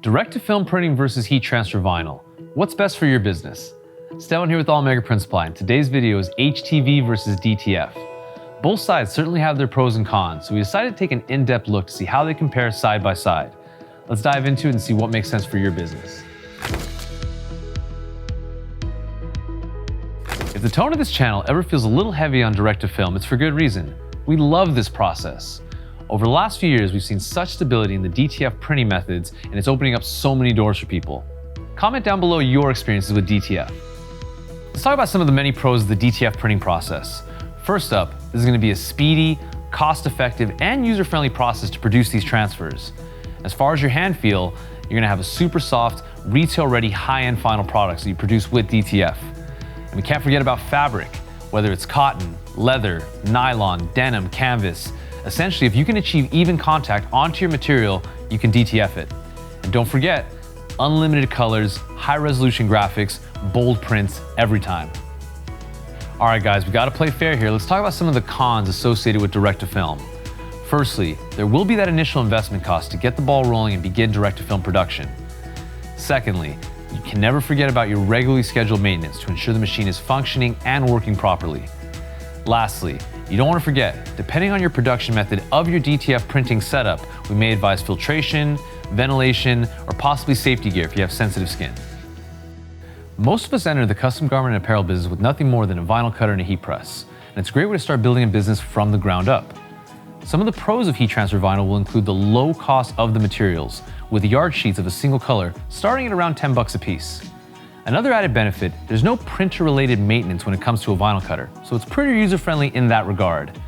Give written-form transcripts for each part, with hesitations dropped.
Direct-to-film printing versus heat transfer vinyl. What's best for your business? Stellan here with All Mega Print Supply, and today's video is HTV versus DTF. Both sides certainly have their pros and cons, so we decided to take an in-depth look to see how they compare side by side. Let's dive into it and see what makes sense for your business. If the tone of this channel ever feels a little heavy on direct-to-film, it's for good reason. We love this process. Over the last few years, we've seen such stability in the DTF printing methods, and it's opening up so many doors for people. Comment down below your experiences with DTF. Let's talk about some of the many pros of the DTF printing process. First up, this is going to be a speedy, cost-effective, and user-friendly process to produce these transfers. As far as your hand feel, you're going to have a super soft, retail-ready, high-end final products that you produce with DTF. And we can't forget about fabric, whether it's cotton, leather, nylon, denim, canvas. Essentially, if you can achieve even contact onto your material, you can DTF it. And don't forget, unlimited colors, high-resolution graphics, bold prints every time. All right, guys, we got to play fair here. Let's talk about some of the cons associated with direct-to-film. Firstly, there will be that initial investment cost to get the ball rolling and begin direct-to-film production. Secondly, you can never forget about your regularly scheduled maintenance to ensure the machine is functioning and working properly. Lastly, you don't want to forget, depending on your production method of your DTF printing setup, we may advise filtration, ventilation, or possibly safety gear if you have sensitive skin. Most of us enter the custom garment and apparel business with nothing more than a vinyl cutter and a heat press, and it's a great way to start building a business from the ground up. Some of the pros of heat transfer vinyl will include the low cost of the materials, with yard sheets of a single color starting at around $10 a piece. Another added benefit, there's no printer-related maintenance when it comes to a vinyl cutter, so it's pretty user-friendly in that regard.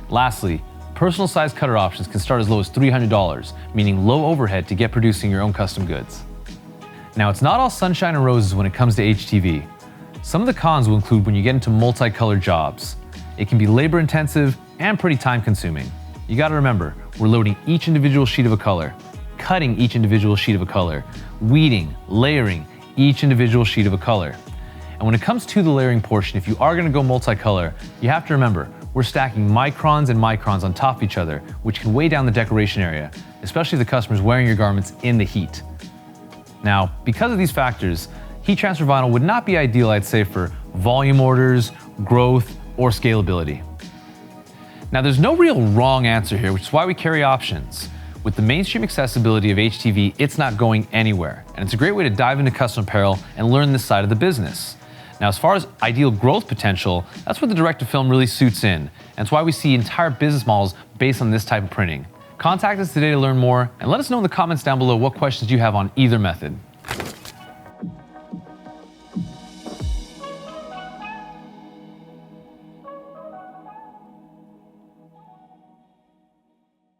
Lastly, personal-sized cutter options can start as low as $300, meaning low overhead to get producing your own custom goods. Now, it's not all sunshine and roses when it comes to HTV. Some of the cons will include when you get into multicolored jobs. It can be labor-intensive and pretty time-consuming. You gotta remember, we're loading each individual sheet of a color, cutting each individual sheet of a color, weeding, layering each individual sheet of a color. And when it comes to the layering portion, if you are gonna go multicolor, you have to remember, we're stacking microns and microns on top of each other, which can weigh down the decoration area, especially if the customer's wearing your garments in the heat. Now, because of these factors, heat transfer vinyl would not be ideal, I'd say, for volume orders, growth, or scalability. Now, there's no real wrong answer here, which is why we carry options. With the mainstream accessibility of HTV, it's not going anywhere, and it's a great way to dive into custom apparel and learn this side of the business. Now, as far as ideal growth potential, that's where the direct-to-film really suits in, and it's why we see entire business models based on this type of printing. Contact us today to learn more, and let us know in the comments down below what questions you have on either method.